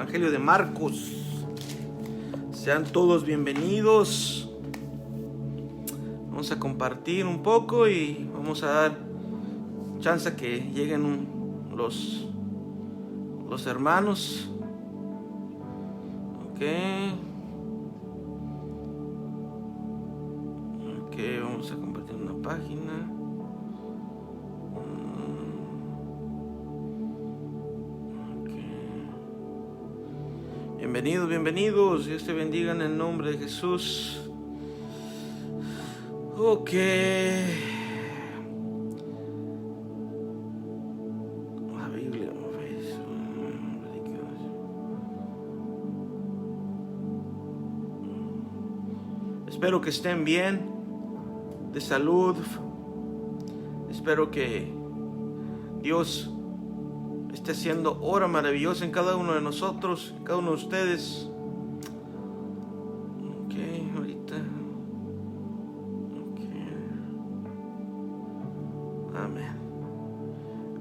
Evangelio de Marcos. Sean todos bienvenidos. Vamos a compartir un poco y vamos a dar chance a que lleguen los hermanos. Ok, vamos a compartir una página. Bienvenidos, Dios te bendiga en el nombre de Jesús. Ok. La Biblia. Espero que estén bien, de salud. Espero que Dios esté haciendo obra maravillosa en cada uno de nosotros, en cada uno de ustedes. Ok, ahorita. Okay. Amén.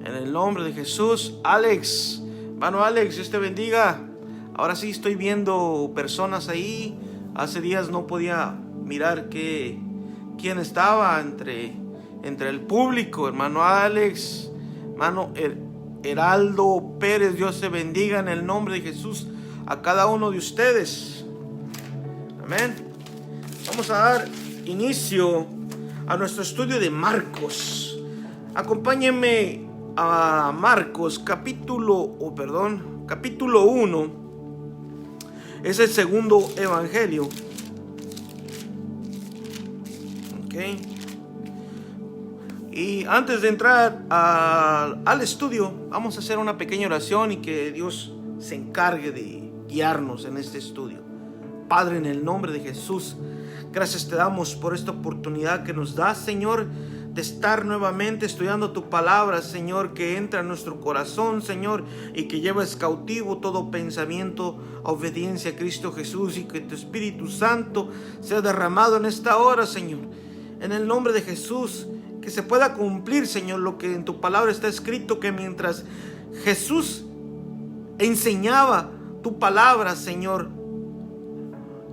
En el nombre de Jesús. Alex, hermano Alex, Dios te bendiga. Ahora sí estoy viendo personas ahí. Hace días no podía mirar quién estaba entre el público. Hermano Alex, hermano Heraldo Pérez, Dios te bendiga en el nombre de Jesús a cada uno de ustedes. Amén. Vamos a dar inicio a nuestro estudio de Marcos. Acompáñenme a Marcos capítulo 1. Es el segundo evangelio. Ok. Y antes de entrar al estudio, vamos a hacer una pequeña oración y que Dios se encargue de guiarnos en este estudio. Padre, en el nombre de Jesús, gracias te damos por esta oportunidad que nos das, Señor, de estar nuevamente estudiando tu palabra, Señor, que entra en nuestro corazón, Señor, y que lleves cautivo todo pensamiento a obediencia a Cristo Jesús, y que tu Espíritu Santo sea derramado en esta hora, Señor. En el nombre de Jesús, que se pueda cumplir, Señor, lo que en tu palabra está escrito, que mientras Jesús enseñaba tu palabra, Señor,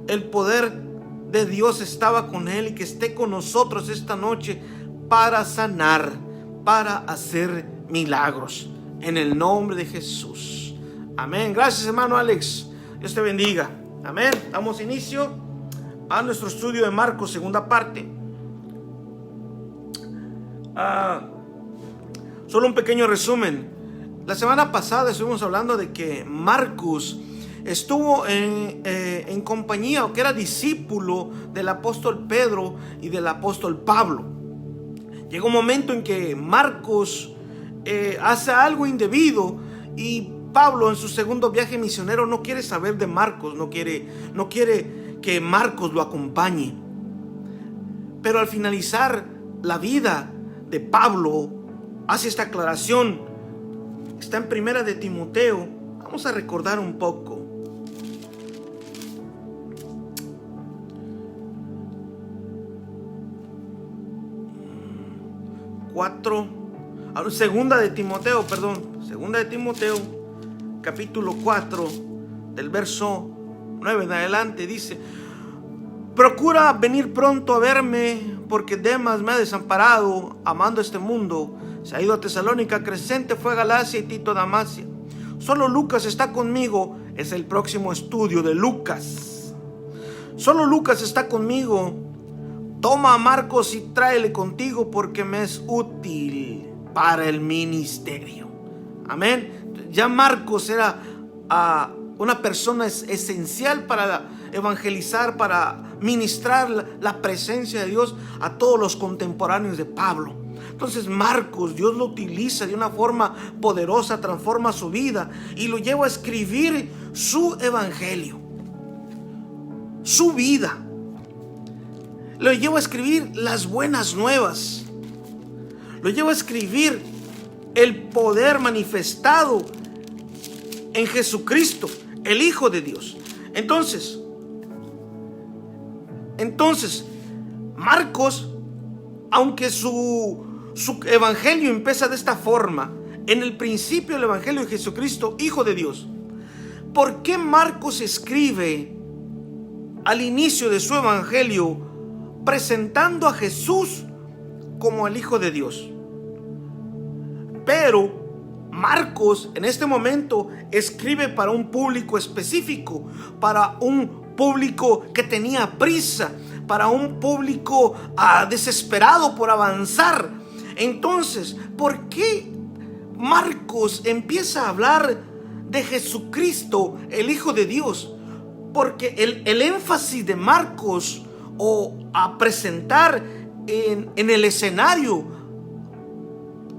el poder de Dios estaba con él, y que esté con nosotros esta noche para sanar, para hacer milagros, en el nombre de Jesús. Amén. Gracias, hermano Alex. Dios te bendiga. Amén. Damos inicio a nuestro estudio de Marcos, segunda parte. Solo un pequeño resumen. La semana pasada estuvimos hablando de que Marcos estuvo en compañía, o que era discípulo del apóstol Pedro y del apóstol Pablo. Llegó un momento en que Marcos hace algo indebido, y Pablo, en su segundo viaje misionero, no quiere saber de Marcos, no quiere que Marcos lo acompañe. Pero al finalizar la vida de Pablo, hace esta aclaración. Está en Primera de Timoteo. Vamos a recordar un poco. Segunda de Timoteo, capítulo 4, del verso 9 en adelante, dice: procura venir pronto a verme, porque Demas me ha desamparado, amando este mundo. Se ha ido a Tesalónica, Crescente fue a Galacia y Tito a Dalmacia. Solo Lucas está conmigo. Es el próximo estudio de Lucas. Solo Lucas está conmigo. Toma a Marcos y tráele contigo, porque me es útil para el ministerio. Amén. Ya Marcos era una persona esencial para evangelizar, para ministrar la presencia de Dios a todos los contemporáneos de Pablo. Entonces Marcos, Dios lo utiliza de una forma poderosa, transforma su vida y lo lleva a escribir su evangelio, su vida. Lo lleva a escribir las buenas nuevas. Lo lleva a escribir el poder manifestado en Jesucristo, el Hijo de Dios. Entonces, Marcos, aunque su evangelio empieza de esta forma: en el principio el evangelio de Jesucristo, Hijo de Dios. ¿por qué Marcos escribe al inicio de su evangelio presentando a Jesús como el Hijo de Dios? Pero Marcos en este momento escribe para un público específico, para un público que tenía prisa, para un público desesperado por avanzar. Entonces, ¿por qué Marcos empieza a hablar de Jesucristo, el Hijo de Dios? Porque el énfasis de Marcos, o a presentar en el escenario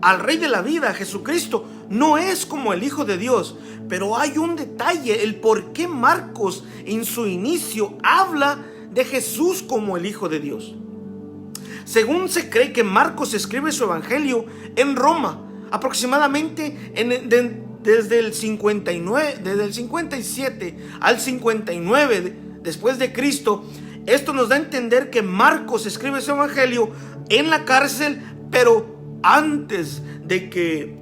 al Rey de la vida, Jesucristo, no es como el Hijo de Dios. Pero hay un detalle, el por qué Marcos en su inicio habla de Jesús como el Hijo de Dios. Según se cree que Marcos escribe su evangelio en Roma, aproximadamente desde el 57 al 59 después de Cristo. Esto nos da a entender que Marcos escribe su evangelio en la cárcel, pero antes de que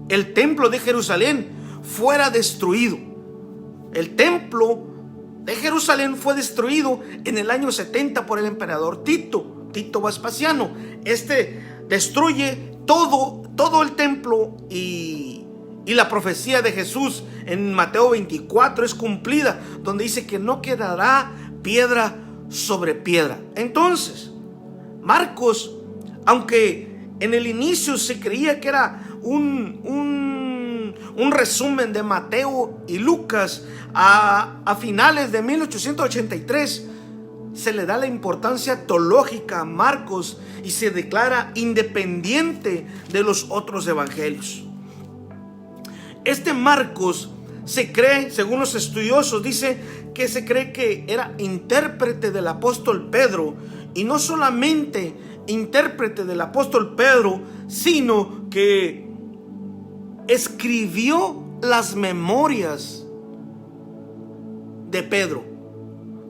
el templo de Jerusalén fuera destruido. El templo de Jerusalén fue destruido en el año 70 por el emperador Tito Vespasiano. Destruye todo el templo, y la profecía de Jesús en Mateo 24 es cumplida, donde dice que no quedará piedra sobre piedra. Entonces, Marcos, aunque en el inicio se creía que era un resumen de Mateo y Lucas, a finales de 1883 se le da la importancia teológica a Marcos y se declara independiente de los otros evangelios. Este Marcos se cree, según los estudiosos, dice que se cree que era intérprete del apóstol Pedro, y no solamente intérprete del apóstol Pedro, sino que escribió las memorias de Pedro.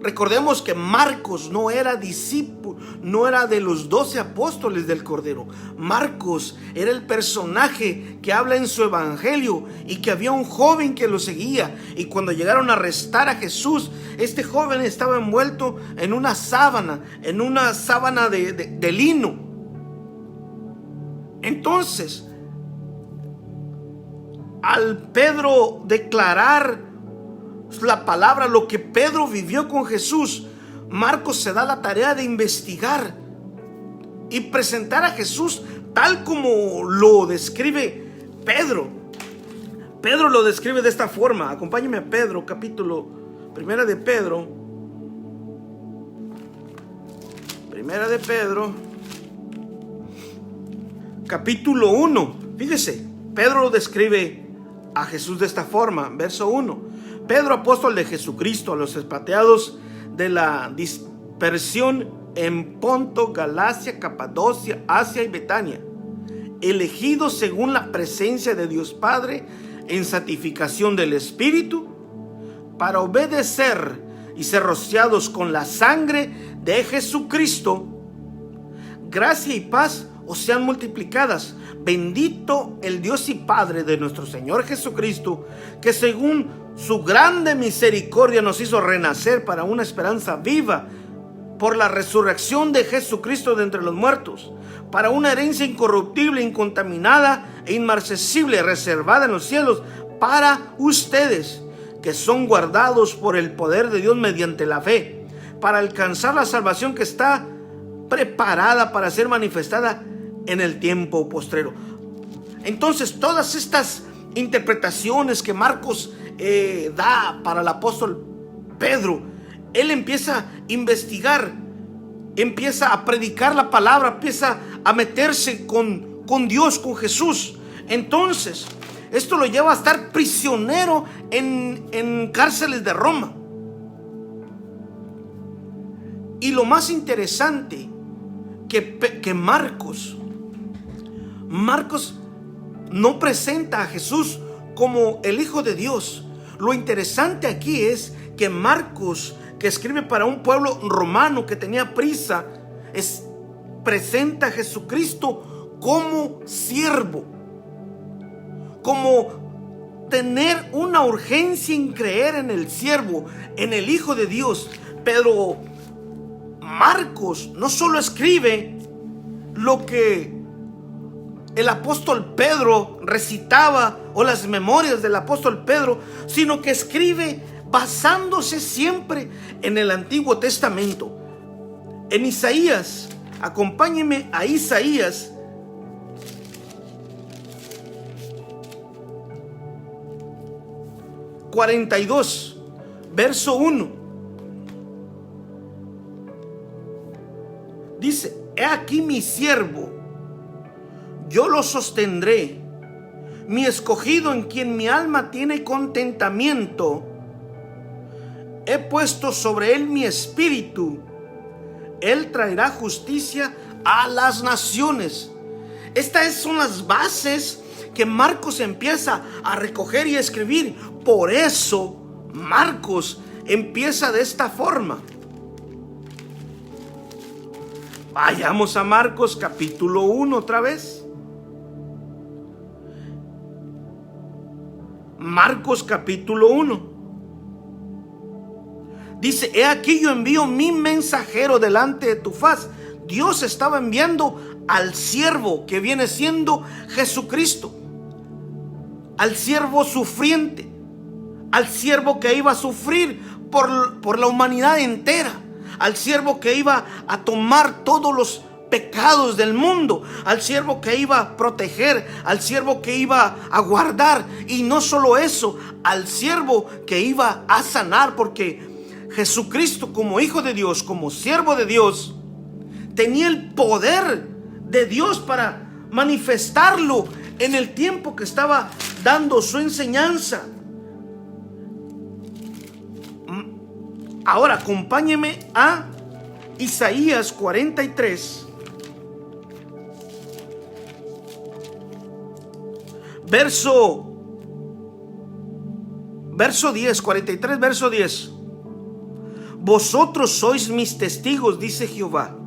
Recordemos que Marcos no era discípulo, no era de los 12 apóstoles del Cordero. Marcos era el personaje que habla en su evangelio, y que había un joven que lo seguía, y cuando llegaron a arrestar a Jesús, este joven estaba envuelto en una sábana de lino. Entonces, al Pedro declarar la palabra, lo que Pedro vivió con Jesús, Marcos se da la tarea de investigar y presentar a Jesús tal como lo describe Pedro. Pedro lo describe de esta forma. Acompáñenme a Pedro, Primera de Pedro, capítulo 1. Fíjese, Pedro lo describe a Jesús de esta forma. Verso 1. Pedro, apóstol de Jesucristo, a los expatriados de la dispersión en Ponto, Galacia, Capadocia, Asia y Betania, elegidos según la presencia de Dios Padre en santificación del Espíritu, para obedecer y ser rociados con la sangre de Jesucristo. Gracia y paz os sean multiplicadas. Bendito el Dios y Padre de nuestro Señor Jesucristo, que según su grande misericordia nos hizo renacer para una esperanza viva por la resurrección de Jesucristo de entre los muertos, para una herencia incorruptible, incontaminada e inmarcesible, reservada en los cielos para ustedes, que son guardados por el poder de Dios mediante la fe, para alcanzar la salvación que está preparada para ser manifestada en el tiempo postrero. Entonces, todas estas interpretaciones que Marcos da para el apóstol Pedro, él empieza a investigar, empieza a predicar la palabra, empieza a meterse con Dios, con Jesús. Entonces, esto lo lleva a estar prisionero en cárceles de Roma. Y lo más interesante, que Marcos no presenta a Jesús como el Hijo de Dios. Lo interesante aquí es que Marcos, que escribe para un pueblo romano que tenía prisa, presenta a Jesucristo como siervo, como tener una urgencia en creer en el siervo, en el Hijo de Dios. Pero Marcos no solo escribe lo que el apóstol Pedro recitaba o las memorias del apóstol Pedro, sino que escribe basándose siempre en el Antiguo Testamento. En Isaías, acompáñenme a Isaías 42, verso 1. Dice: he aquí mi siervo, yo lo sostendré, mi escogido en quien mi alma tiene contentamiento. He puesto sobre él mi espíritu, él traerá justicia a las naciones. Estas son las bases que Marcos empieza a recoger y a escribir. Por eso Marcos empieza de esta forma. Vayamos a Marcos capítulo 1 otra vez. Marcos capítulo 1. Dice: he aquí yo envío mi mensajero delante de tu faz. Dios estaba enviando al siervo que viene siendo Jesucristo, al siervo sufriente, al siervo que iba a sufrir por la humanidad entera, al siervo que iba a tomar todos los pecados del mundo, al siervo que iba a proteger, al siervo que iba a guardar, y no solo eso, al siervo que iba a sanar, porque Jesucristo, como Hijo de Dios, como siervo de Dios, tenía el poder de Dios para manifestarlo en el tiempo que estaba dando su enseñanza. Ahora acompáñeme a Isaías 43, verso 10, 43, verso 10. Vosotros sois mis testigos, dice Jehová,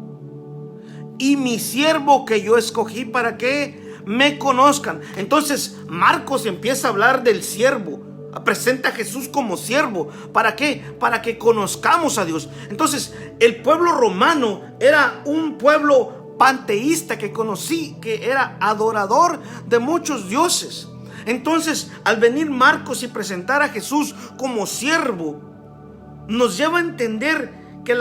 y mi siervo que yo escogí para que me conozcan. Entonces Marcos empieza a hablar del siervo, presenta a Jesús como siervo. ¿Para qué? Para que conozcamos a Dios. Entonces el pueblo romano era un pueblo panteísta que era adorador de muchos dioses. Entonces, al venir Marcos y presentar a Jesús como siervo, nos lleva a entender que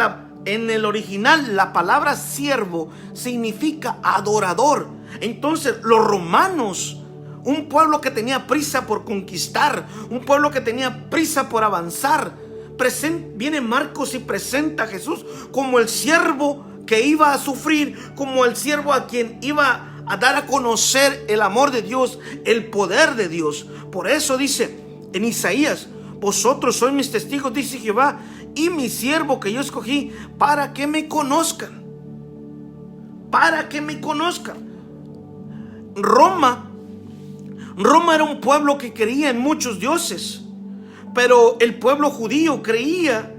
en el original la palabra siervo significa adorador. Entonces los romanos, un pueblo que tenía prisa por conquistar, un pueblo que tenía prisa por avanzar, viene Marcos y presenta a Jesús como el siervo que iba a sufrir, como el siervo a quien iba a dar a conocer el amor de Dios, el poder de Dios. Por eso dice en Isaías: vosotros sois mis testigos, dice Jehová, y mi siervo que yo escogí para que me conozcan. Para que me conozcan. Roma era un pueblo que creía en muchos dioses, pero el pueblo judío creía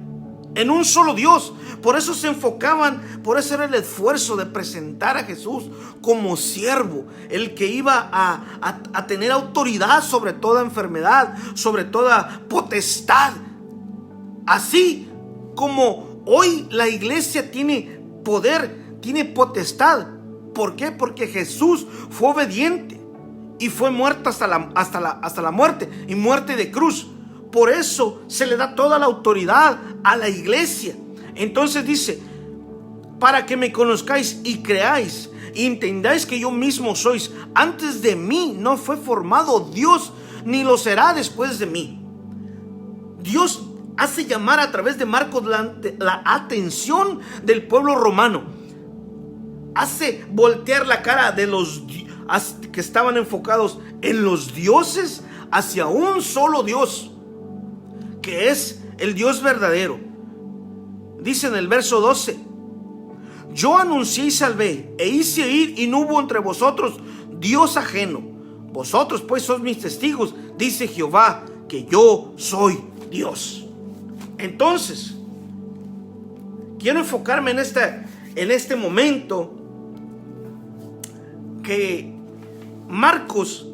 en un solo Dios. Por eso se enfocaban, por eso era el esfuerzo de presentar a Jesús como siervo, el que iba a tener autoridad sobre toda enfermedad, sobre toda potestad. Así como hoy la iglesia tiene poder, tiene potestad. ¿Por qué? Porque Jesús fue obediente y fue muerto hasta la muerte, y muerte de cruz. Por eso se le da toda la autoridad a la iglesia. Entonces dice: para que me conozcáis y creáis y entendáis que yo mismo sois. Antes de mí no fue formado Dios, ni lo será después de mí. Dios hace llamar a través de Marcos la atención del pueblo romano. Hace voltear la cara de los que estaban enfocados en los dioses hacia un solo Dios, que es el Dios verdadero. Dice en el verso 12: yo anuncié y salvé, e hice oír, y no hubo entre vosotros Dios ajeno. Vosotros pues sois mis testigos, dice Jehová, que yo soy Dios. Entonces, quiero enfocarme en este momento que Marcos,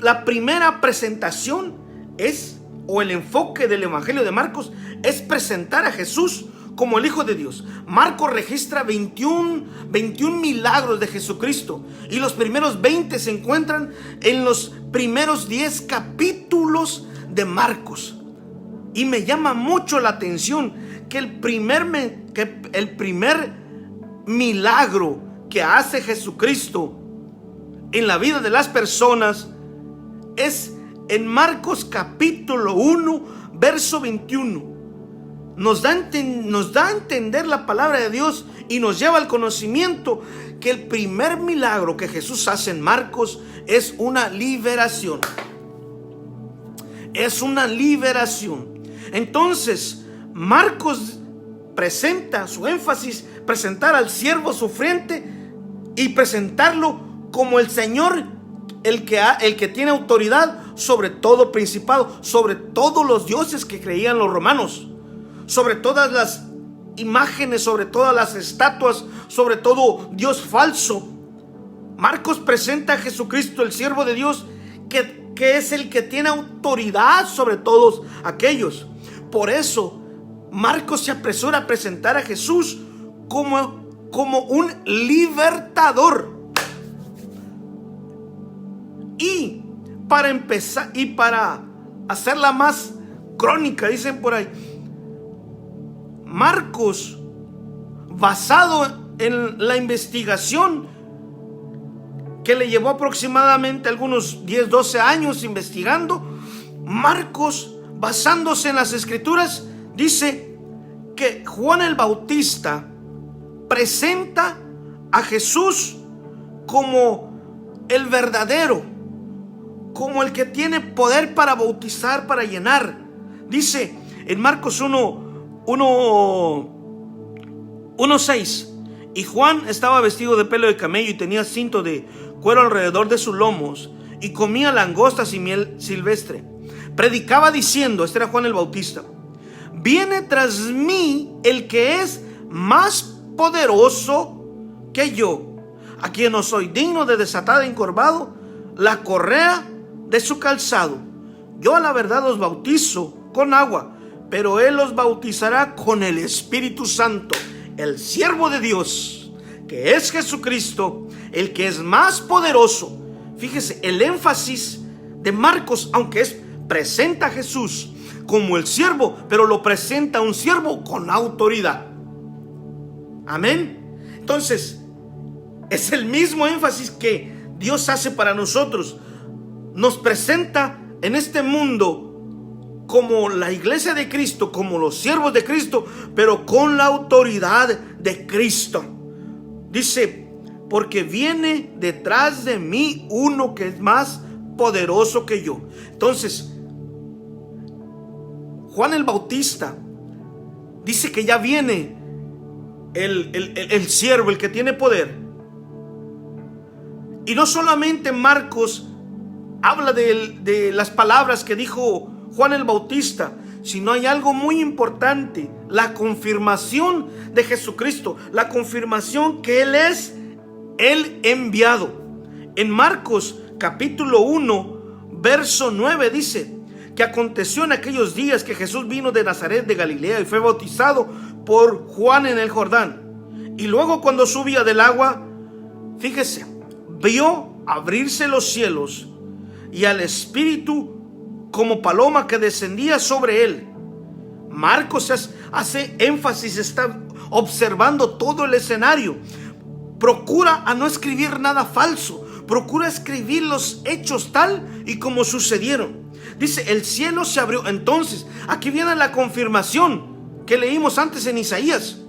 la primera presentación es, o el enfoque del Evangelio de Marcos, es presentar a Jesús como el Hijo de Dios. Marcos registra 21 milagros de Jesucristo, y los primeros 20 se encuentran en los primeros 10 capítulos de Marcos. Y me llama mucho la atención que el primer milagro que hace Jesucristo en la vida de las personas es en Marcos capítulo 1, verso 21. Nos da a entender la palabra de Dios y nos lleva al conocimiento que el primer milagro que Jesús hace en Marcos es una liberación. Es una liberación. Entonces, Marcos presenta su énfasis, presentar al siervo sufriente y presentarlo como el Señor, el que tiene autoridad sobre todo principado, sobre todos los dioses que creían los romanos, sobre todas las imágenes, sobre todas las estatuas, sobre todo Dios falso. Marcos presenta a Jesucristo, el siervo de Dios, que es el que tiene autoridad sobre todos aquellos. Por eso Marcos se apresura a presentar a Jesús como un libertador. Y para empezar, y para hacerla más crónica, dicen por ahí, Marcos, basado en la investigación que le llevó aproximadamente algunos 10, 12 años investigando, Marcos, basándose en las escrituras, dice que Juan el Bautista presenta a Jesús como el verdadero, como el que tiene poder para bautizar, para llenar. Dice en Marcos 1:6: y Juan estaba vestido de pelo de camello y tenía cinto de cuero alrededor de sus lomos, y comía langostas y miel silvestre. Predicaba diciendo, este era Juan el Bautista: viene tras mí el que es más poderoso que yo, a quien no soy digno de desatar encorvado la correa de su calzado. Yo a la verdad os bautizo con agua, pero él os bautizará con el Espíritu Santo. El siervo de Dios, que es Jesucristo, el que es más poderoso. Fíjese, el énfasis de Marcos, aunque presenta a Jesús como el siervo, pero lo presenta a un siervo con autoridad. Amén. Entonces, es el mismo énfasis que Dios hace para nosotros. Nos presenta en este mundo como la iglesia de Cristo, como los siervos de Cristo, pero con la autoridad de Cristo. Dice: porque viene detrás de mí uno que es más poderoso que yo. Entonces, Juan el Bautista dice que ya viene el siervo, el que tiene poder. Y no solamente Marcos habla de las palabras que dijo Juan el Bautista, sino hay algo muy importante: la confirmación de Jesucristo, la confirmación que Él es el enviado. En Marcos capítulo 1, verso 9 dice que aconteció en aquellos días que Jesús vino de Nazaret de Galilea y fue bautizado por Juan en el Jordán. Y luego, cuando subía del agua, fíjese, vio abrirse los cielos y al Espíritu como paloma que descendía sobre él. Marcos hace énfasis, está observando todo el escenario. Procura a no escribir nada falso, procura escribir los hechos tal y como sucedieron. Dice: el cielo se abrió. Entonces, aquí viene la confirmación que leímos antes en Isaías.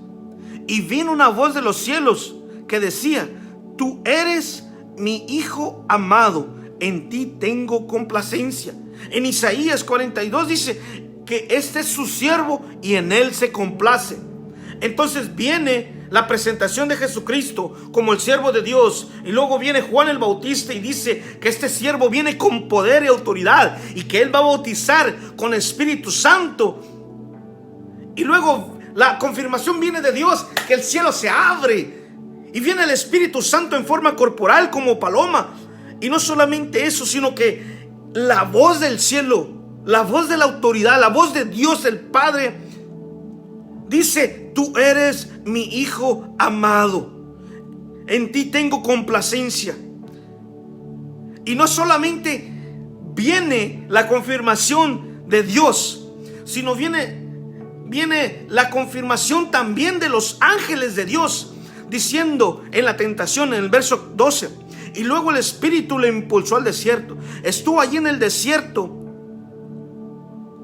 Y vino una voz de los cielos que decía: tú eres mi Hijo amado, en ti tengo complacencia. En Isaías 42 dice que este es su siervo y en él se complace. Entonces viene la presentación de Jesucristo como el siervo de Dios, y luego viene Juan el Bautista y dice que este siervo viene con poder y autoridad y que él va a bautizar con Espíritu Santo. Y luego la confirmación viene de Dios, que el cielo se abre y viene el Espíritu Santo en forma corporal como paloma. Y no solamente eso, sino que la voz del cielo, la voz de la autoridad, la voz de Dios el Padre, dice: tú eres mi hijo amado, en ti tengo complacencia. Y no solamente viene la confirmación de Dios, sino viene la confirmación también de los ángeles de Dios, diciendo en la tentación, en el verso 12: y luego el Espíritu le impulsó al desierto. Estuvo allí en el desierto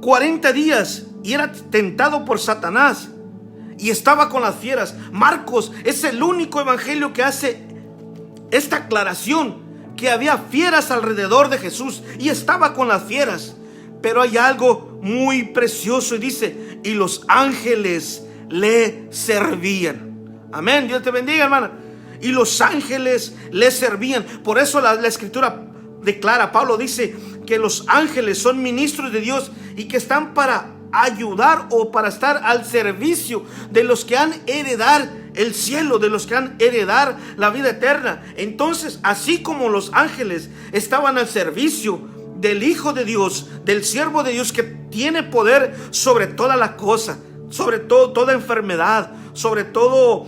40 días y era tentado por Satanás y estaba con las fieras. Marcos es el único evangelio que hace esta aclaración, que había fieras alrededor de Jesús y estaba con las fieras. Pero hay algo muy precioso y dice: y los ángeles le servían. Amén. Dios te bendiga, hermana. Y los ángeles le servían. Por eso la escritura declara, Pablo dice que los ángeles son ministros de Dios y que están para ayudar o para estar al servicio de los que han heredar el cielo, de los que han heredar la vida eterna. Entonces, así como los ángeles estaban al servicio del Hijo de Dios, del siervo de Dios que tiene poder sobre toda la cosa, sobre todo toda enfermedad, sobre todo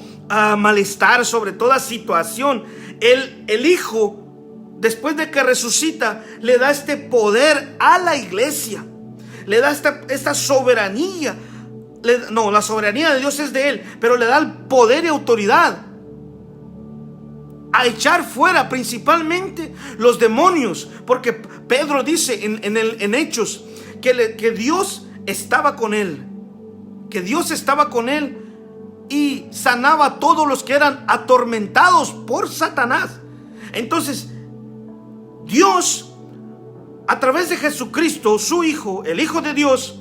malestar, sobre toda situación, el Hijo, después de que resucita, le da este poder a la iglesia, le da esta soberanía. No, la soberanía de Dios es de Él, pero le da el poder y autoridad a echar fuera principalmente los demonios, porque Pedro dice en Hechos que Dios estaba con él, que Dios estaba con él y sanaba a todos los que eran atormentados por Satanás. Entonces, Dios, a través de Jesucristo, su Hijo, el Hijo de Dios,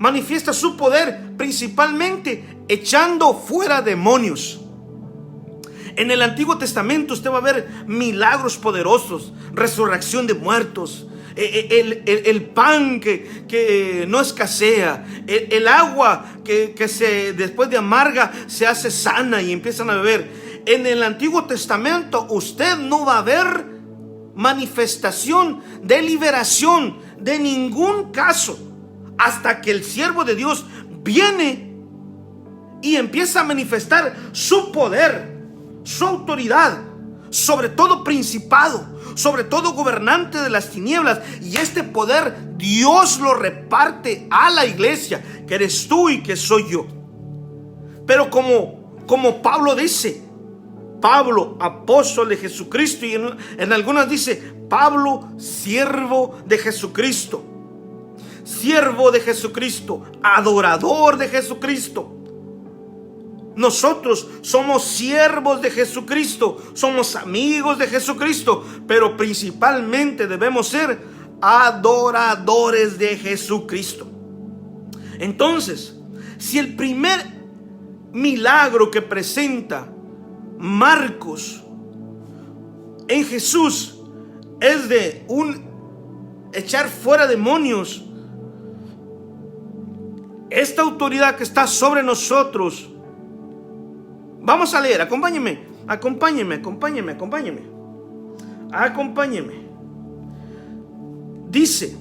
manifiesta su poder principalmente echando fuera demonios. En el Antiguo Testamento usted va a ver milagros poderosos, resurrección de muertos, el pan que no escasea, el agua que después de amarga se hace sana y empiezan a beber. En el Antiguo Testamento usted no va a ver manifestación de liberación de ningún caso, hasta que el siervo de Dios viene y empieza a manifestar su poder, su autoridad sobre todo principado, sobre todo gobernante de las tinieblas. Y este poder Dios lo reparte a la iglesia, que eres tú y que soy yo. Pero como Pablo dice, Pablo, apóstol de Jesucristo, y en algunas dice Pablo, siervo de Jesucristo, siervo de Jesucristo, adorador de Jesucristo. Nosotros somos siervos de Jesucristo, somos amigos de Jesucristo, pero principalmente debemos ser adoradores de Jesucristo. Entonces, si el primer milagro que presenta Marcos en Jesús es de echar fuera demonios, esta autoridad que está sobre nosotros, vamos a leer, acompáñeme. Dice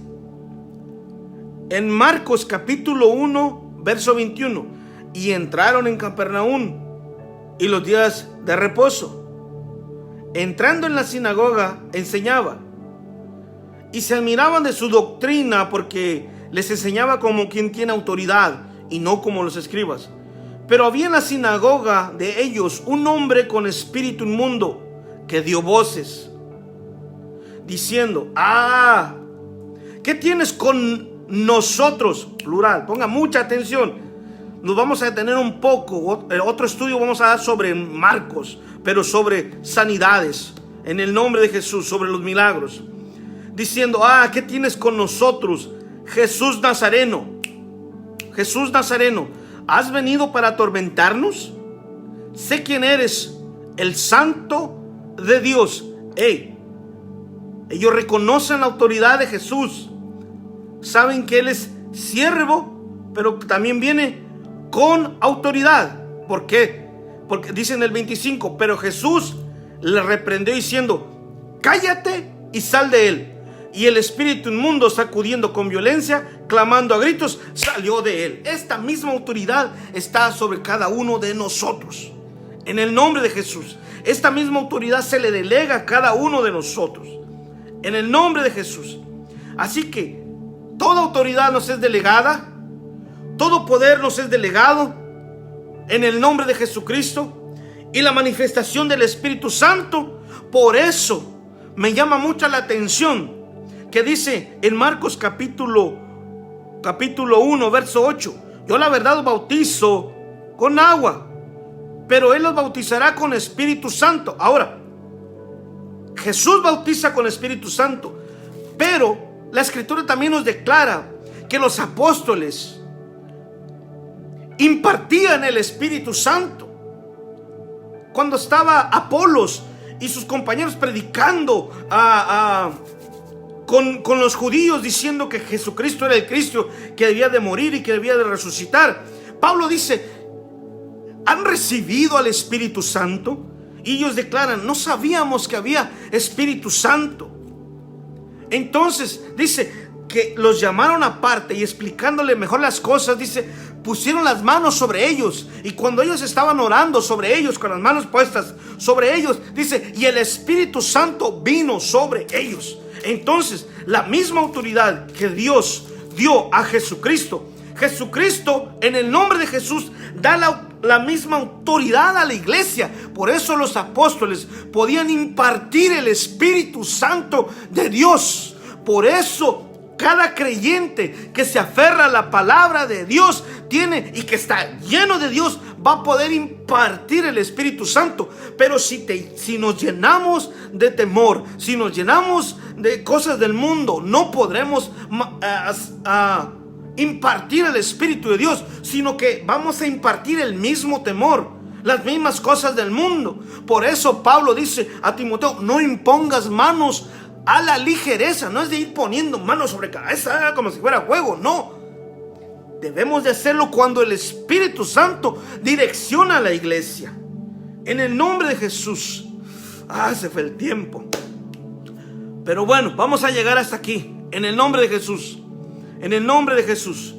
en Marcos capítulo 1 verso 21: y entraron en Capernaum y los días de reposo, entrando en la sinagoga enseñaba, y se admiraban de su doctrina, porque les enseñaba como quien tiene autoridad y no como los escribas. Pero había en la sinagoga de ellos un hombre con espíritu inmundo, que dio voces diciendo: ¿qué tienes con nosotros? Plural, ponga mucha atención. Nos vamos a detener un poco. Otro estudio vamos a dar sobre Marcos, pero sobre sanidades en el nombre de Jesús, sobre los milagros. Diciendo: ¿qué tienes con nosotros, Jesús Nazareno? Jesús Nazareno, ¿has venido para atormentarnos? Sé quién eres, el Santo de Dios. Ellos reconocen la autoridad de Jesús. Saben que Él es siervo, pero también viene con autoridad. ¿Por qué? Porque dice en el 25: pero Jesús le reprendió diciendo: cállate y sal de él. y el espíritu inmundo, sacudiendo con violencia, clamando a gritos, salió de él. Esta misma autoridad está sobre cada uno de nosotros. En el nombre de Jesús, esta misma autoridad se le delega a cada uno de nosotros. En el nombre de Jesús. Así que toda autoridad nos es delegada, todo poder nos es delegado en el nombre de Jesucristo y la manifestación del Espíritu Santo. Por eso me llama mucho la atención que dice en Marcos capítulo 1, verso 8: yo la verdad os bautizo con agua, pero Él los bautizará con Espíritu Santo. Ahora, Jesús bautiza con Espíritu Santo, pero la Escritura también nos declara que los apóstoles impartían el Espíritu Santo. Cuando estaba Apolos y sus compañeros predicando con los judíos, diciendo que Jesucristo era el Cristo, que debía de morir y que debía de resucitar, Pablo dice: ¿han recibido al Espíritu Santo? Y ellos declaran: no sabíamos que había Espíritu Santo. Entonces dice que los llamaron aparte y explicándole mejor las cosas, dice, pusieron las manos sobre ellos, y cuando ellos estaban orando sobre ellos con las manos puestas sobre ellos, dice, y el Espíritu Santo vino sobre ellos. Entonces la misma autoridad que Dios dio a Jesucristo, Jesucristo en el nombre de Jesús da la misma autoridad a la iglesia. Por eso los apóstoles podían impartir el Espíritu Santo de Dios. Por eso cada creyente que se aferra a la palabra de Dios tiene, y que está lleno de Dios, va a poder impartir el Espíritu Santo. Pero si nos llenamos de temor, si nos llenamos de cosas del mundo, no podremos impartir el Espíritu de Dios, sino que vamos a impartir el mismo temor, las mismas cosas del mundo. Por eso Pablo dice a Timoteo: no impongas manos a la ligereza. No es de ir poniendo manos sobre cabeza como si fuera juego, no. Debemos de hacerlo cuando el Espíritu Santo direcciona a la iglesia. En el nombre de Jesús. Se fue el tiempo. Pero bueno, vamos a llegar hasta aquí. En el nombre de Jesús. En el nombre de Jesús.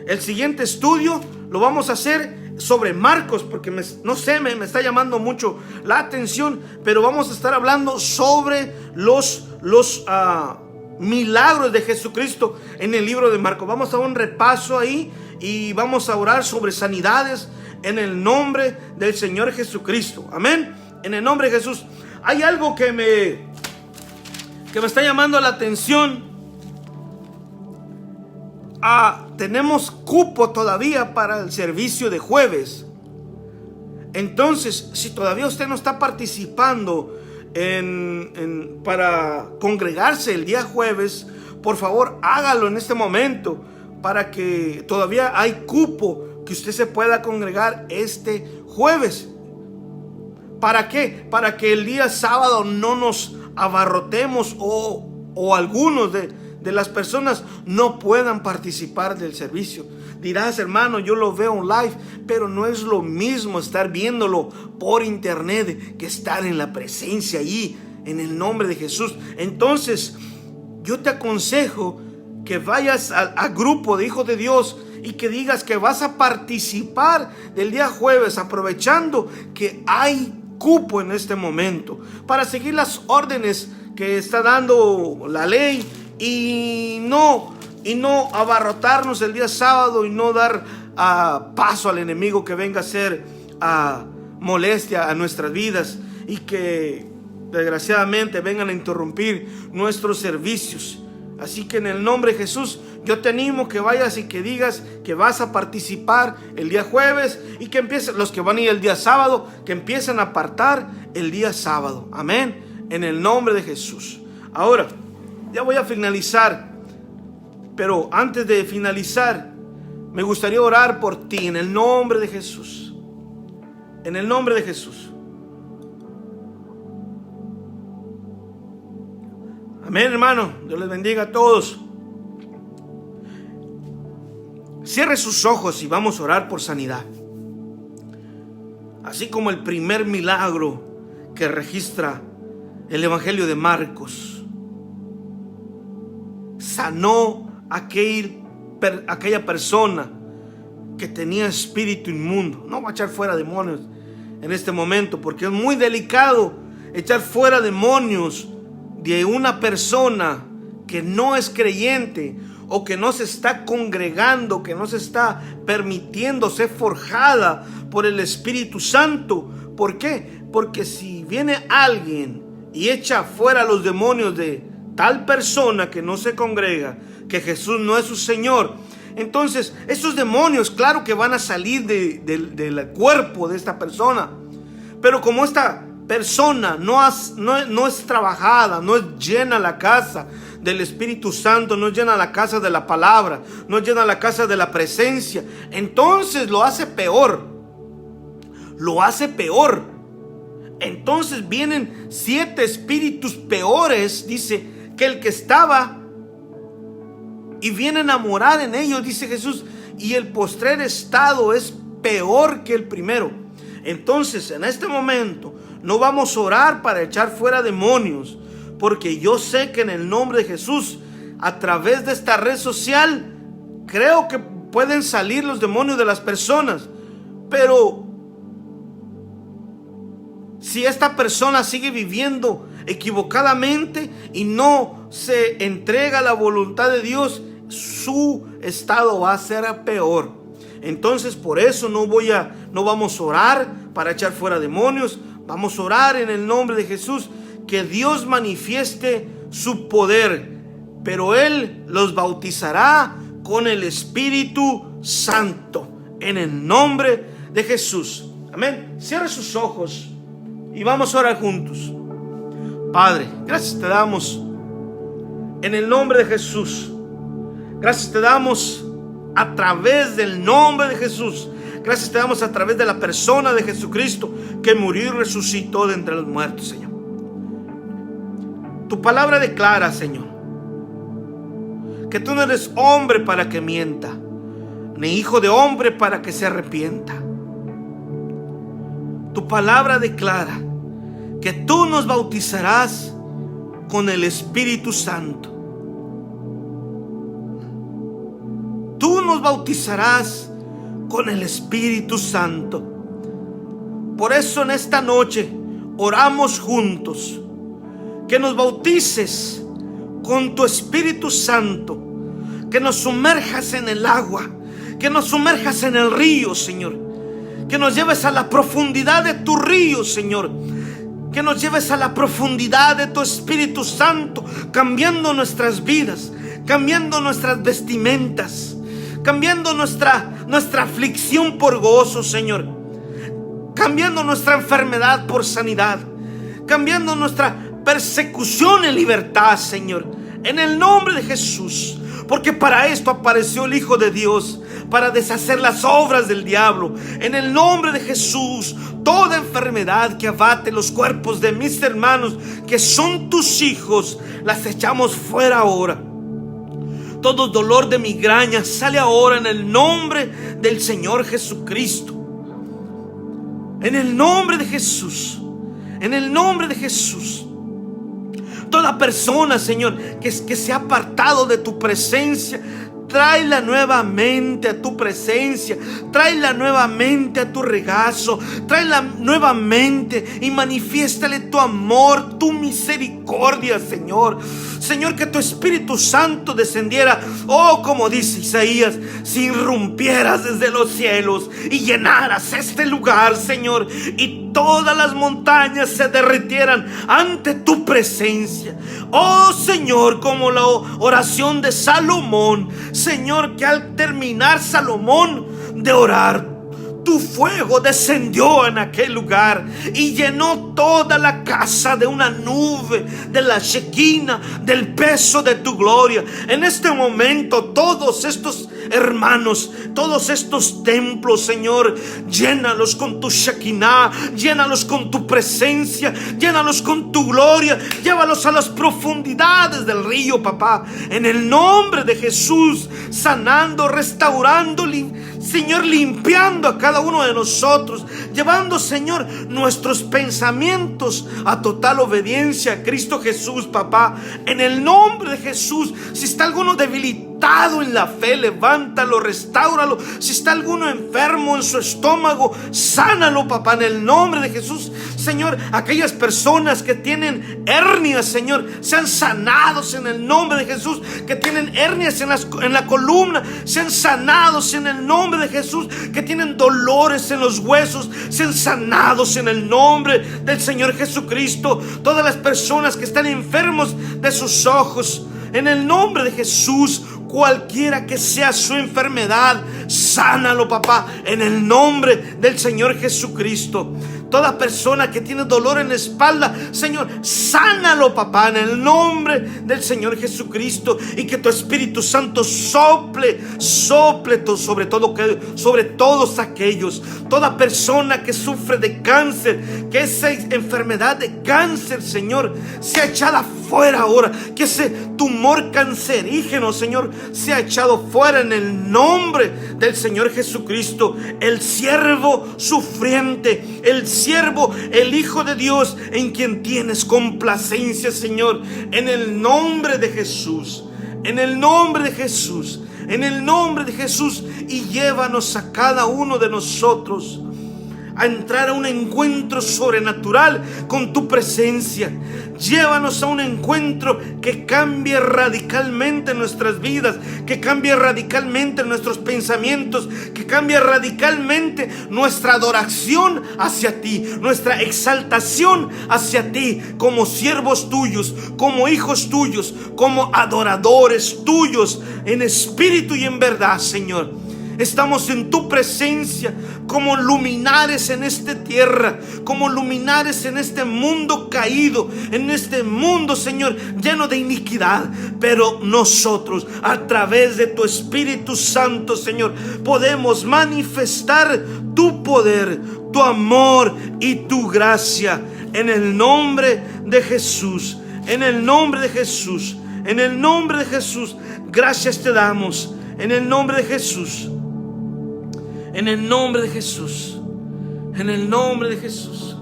El siguiente estudio lo vamos a hacer sobre Marcos, porque me está llamando mucho la atención. Pero vamos a estar hablando sobre los milagros de Jesucristo en el libro de Marcos. Vamos a dar un repaso ahí y vamos a orar sobre sanidades en el nombre del Señor Jesucristo. Amén. En el nombre de Jesús. Hay algo que me está llamando la atención. Tenemos cupo todavía para el servicio de jueves. Entonces, si todavía usted no está participando para congregarse el día jueves, por favor hágalo en este momento, para que todavía hay cupo que usted se pueda congregar este jueves. ¿Para qué? Para que el día sábado no nos abarrotemos o algunos de las personas no puedan participar del servicio. Dirás: hermano, yo lo veo en live, pero no es lo mismo estar viéndolo por internet que estar en la presencia allí, en el nombre de Jesús. Entonces yo te aconsejo que vayas al grupo de hijos de Dios y que digas que vas a participar del día jueves, aprovechando que hay cupo en este momento para seguir las órdenes que está dando la ley y no abarrotarnos el día sábado y no dar paso al enemigo que venga a hacer molestia a nuestras vidas y que desgraciadamente vengan a interrumpir nuestros servicios. Así que en el nombre de Jesús yo te animo que vayas y que digas que vas a participar el día jueves, y que empiecen los que van a ir el día sábado, que empiecen a apartar el día sábado. Amén. En el nombre de Jesús. Ahora ya voy a finalizar, pero antes de finalizar me gustaría orar por ti en el nombre de Jesús. En el nombre de Jesús. Amén, hermano. Dios les bendiga a todos. Cierre sus ojos y vamos a orar por sanidad. Así como el primer milagro que registra el Evangelio de Marcos. sanó aquella persona que tenía espíritu inmundo. No va a echar fuera demonios en este momento, porque es muy delicado echar fuera demonios de una persona que no es creyente, o que no se está congregando, que no se está permitiendo ser forjada por el Espíritu Santo. ¿Por qué? Porque si viene alguien y echa fuera los demonios de tal persona que no se congrega, que Jesús no es su Señor, entonces esos demonios claro que van a salir del cuerpo de esta persona. Pero como esta persona no es trabajada, no es llena la casa del Espíritu Santo, no es llena la casa de la palabra, no es llena la casa de la presencia, entonces lo hace peor. Lo hace peor. Entonces vienen 7 espíritus peores, dice, que el que estaba, y vienen a morar en ellos, dice Jesús, y el postrer estado es peor que el primero. Entonces en este momento no vamos a orar para echar fuera demonios, porque yo sé que en el nombre de Jesús, a través de esta red social, creo que pueden salir los demonios de las personas. Pero si esta persona sigue viviendo equivocadamente y no se entrega a la voluntad de Dios, su estado va a ser peor. Entonces por eso no vamos a orar para echar fuera demonios. Vamos a orar en el nombre de Jesús, que Dios manifieste su poder, pero Él los bautizará con el Espíritu Santo, en el nombre de Jesús. Amén. Cierre sus ojos y vamos a orar juntos. Padre, gracias te damos en el nombre de Jesús. Gracias te damos a través del nombre de Jesús. Gracias te damos a través de la persona de Jesucristo, que murió y resucitó de entre los muertos, Señor. Tu palabra declara, Señor, que tú no eres hombre para que mienta, ni hijo de hombre para que se arrepienta. Tu palabra declara que tú nos bautizarás con el Espíritu Santo. Tú nos bautizarás con el Espíritu Santo. Por eso en esta noche oramos juntos, que nos bautices con tu Espíritu Santo, que nos sumerjas en el agua, que nos sumerjas en el río, Señor, que nos lleves a la profundidad de tu río, Señor, que nos lleves a la profundidad de tu Espíritu Santo, cambiando nuestras vidas, cambiando nuestras vestimentas, cambiando nuestra aflicción por gozo, Señor, cambiando nuestra enfermedad por sanidad, cambiando nuestra persecución en libertad, Señor, en el nombre de Jesús. Porque para esto apareció el Hijo de Dios, para deshacer las obras del diablo. En el nombre de Jesús, toda enfermedad que abate los cuerpos de mis hermanos, que son tus hijos, las echamos fuera ahora. Todo dolor de migraña sale ahora en el nombre del Señor Jesucristo. En el nombre de Jesús. En el nombre de Jesús. Toda persona, Señor, que se ha apartado de tu presencia, tráela nuevamente a tu presencia, tráela nuevamente a tu regazo, tráela nuevamente y manifiéstale tu amor, tu misericordia, Señor. Señor, que tu Espíritu Santo descendiera, oh, como dice Isaías, si irrumpieras desde los cielos y llenaras este lugar, Señor, y todas las montañas se derritieran ante tu presencia. Oh, Señor, como la oración de Salomón, Señor, que al terminar Salomón de orar, tu fuego descendió en aquel lugar y llenó toda la casa de una nube, de la Shekinah, del peso de tu gloria. En este momento todos estos hermanos, todos estos templos, Señor, llénalos con tu Shekinah, llénalos con tu presencia, llénalos con tu gloria, llévalos a las profundidades del río, papá, en el nombre de Jesús, sanando, restaurando, Señor, limpiando a cada uno de nosotros, llevando, Señor, nuestros pensamientos a total obediencia a Cristo Jesús, papá, en el nombre de Jesús. Si está alguno debilitado en la fe, levántalo, restáuralo. Si está alguno enfermo en su estómago, sánalo, papá, en el nombre de Jesús. Señor, aquellas personas que tienen hernias, Señor, sean sanados en el nombre de Jesús. Que tienen hernias en la columna, sean sanados en el nombre de Jesús. Que tienen dolores en los huesos, sean sanados en el nombre del Señor Jesucristo. Todas las personas que están enfermos de sus ojos, en el nombre de Jesús, cualquiera que sea su enfermedad, sánalo, papá, en el nombre del Señor Jesucristo. Toda persona que tiene dolor en la espalda, Señor, sánalo, papá, en el nombre del Señor Jesucristo. Y que tu Espíritu Santo sople sobre todos aquellos. Toda persona que sufre de cáncer, que esa enfermedad de cáncer, Señor, sea echada fuera ahora. Que ese tumor cancerígeno, Señor, sea echado fuera en el nombre del Señor Jesucristo. El siervo sufriente, el siervo, el Hijo de Dios, en quien tienes complacencia, Señor, en el nombre de Jesús, en el nombre de Jesús, en el nombre de Jesús. Y llévanos a cada uno de nosotros a entrar a un encuentro sobrenatural con tu presencia. Llévanos a un encuentro que cambie radicalmente nuestras vidas, que cambie radicalmente nuestros pensamientos, que cambie radicalmente nuestra adoración hacia ti, nuestra exaltación hacia ti, como siervos tuyos, como hijos tuyos, como adoradores tuyos, en espíritu y en verdad, Señor. Estamos en tu presencia como luminares en esta tierra, como luminares en este mundo caído, en este mundo, Señor, lleno de iniquidad. Pero nosotros, a través de tu Espíritu Santo, Señor, podemos manifestar tu poder, tu amor y tu gracia. En el nombre de Jesús, en el nombre de Jesús, en el nombre de Jesús, gracias te damos. En el nombre de Jesús. En el nombre de Jesús, en el nombre de Jesús,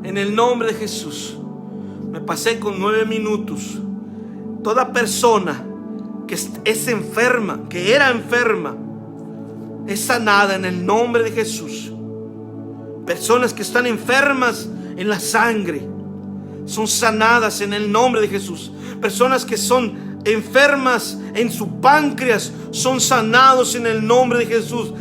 en el nombre de Jesús. Me pasé con 9 minutos. Toda persona que es enferma, que era enferma, es sanada en el nombre de Jesús. Personas que están enfermas en la sangre son sanadas en el nombre de Jesús. Personas que son enfermas en su páncreas son sanados en el nombre de Jesús.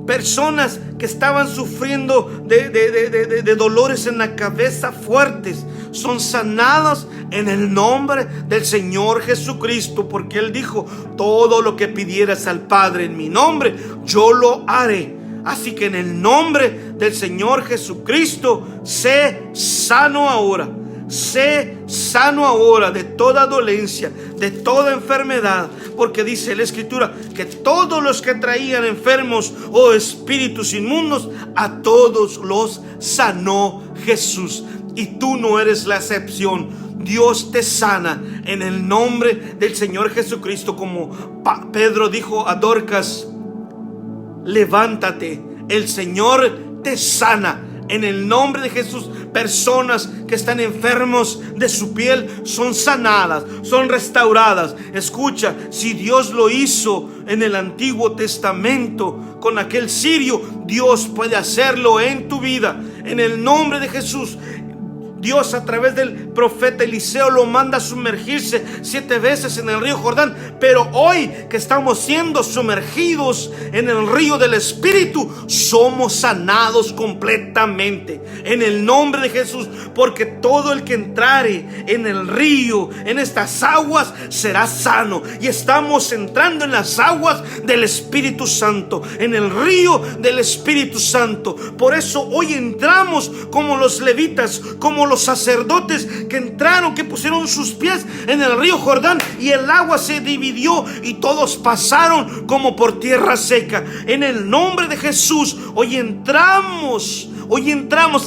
Personas que estaban sufriendo de dolores en la cabeza fuertes son sanadas en el nombre del Señor Jesucristo, porque Él dijo: todo lo que pidieras al Padre en mi nombre, yo lo haré. Así que en el nombre del Señor Jesucristo, sé sano ahora. Sé sano ahora de toda dolencia, de toda enfermedad, porque dice la Escritura que todos los que traían enfermos o espíritus inmundos, a todos los sanó Jesús. Y tú no eres la excepción. Dios te sana en el nombre del Señor Jesucristo. Como Pedro dijo a Dorcas: levántate, el Señor te sana. En el nombre de Jesús, personas que están enfermos de su piel son sanadas, son restauradas. Escucha, si Dios lo hizo en el Antiguo Testamento con aquel sirio, Dios puede hacerlo en tu vida. En el nombre de Jesús, Dios a través del profeta Eliseo lo manda a sumergirse 7 veces en el río Jordán. Pero hoy que estamos siendo sumergidos en el río del Espíritu, somos sanados completamente en el nombre de Jesús, porque todo el que entrare en el río, en estas aguas, será sano. Y estamos entrando en las aguas del Espíritu Santo, en el río del Espíritu Santo. Por eso hoy entramos como los levitas, como los sacerdotes que entraron, que pusieron sus pies en el río Jordán, y el agua se dividió y todos pasaron como por tierra seca. En el nombre de Jesús, hoy entramos,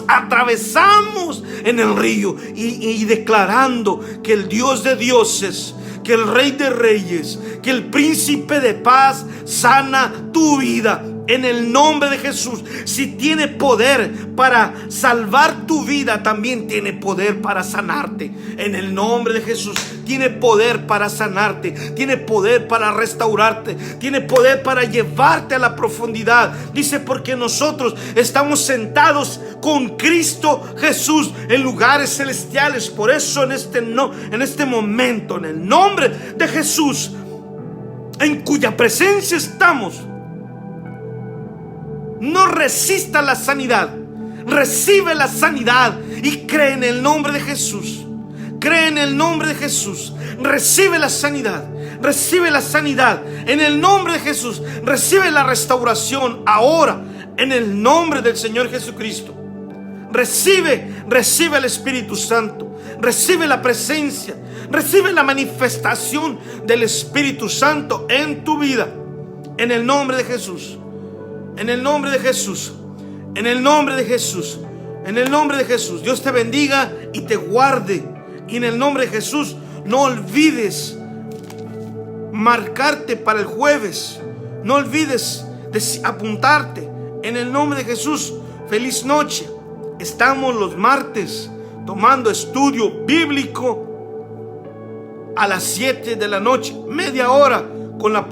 atravesamos en el río y declarando que el Dios de dioses, que el Rey de Reyes, que el Príncipe de Paz sana tu vida. En el nombre de Jesús. Si tiene poder para salvar tu vida, también tiene poder para sanarte. En el nombre de Jesús. Tiene poder para sanarte. Tiene poder para restaurarte. Tiene poder para llevarte a la profundidad. Dice, porque nosotros estamos sentados con Cristo Jesús en lugares celestiales. Por eso en este momento, en el nombre de Jesús, en cuya presencia estamos, no resista la sanidad. Recibe la sanidad y cree en el nombre de Jesús. Cree en el nombre de Jesús. Recibe la sanidad. Recibe la sanidad en el nombre de Jesús. Recibe la restauración ahora en el nombre del Señor Jesucristo. Recibe el Espíritu Santo. Recibe la presencia. Recibe la manifestación del Espíritu Santo en tu vida. En el nombre de Jesús. En el nombre de Jesús. En el nombre de Jesús. En el nombre de Jesús. Dios te bendiga y te guarde. Y en el nombre de Jesús, no olvides marcarte para el jueves. No olvides apuntarte. En el nombre de Jesús, feliz noche. Estamos los martes tomando estudio bíblico a las 7 de la noche. Media hora con la palabra.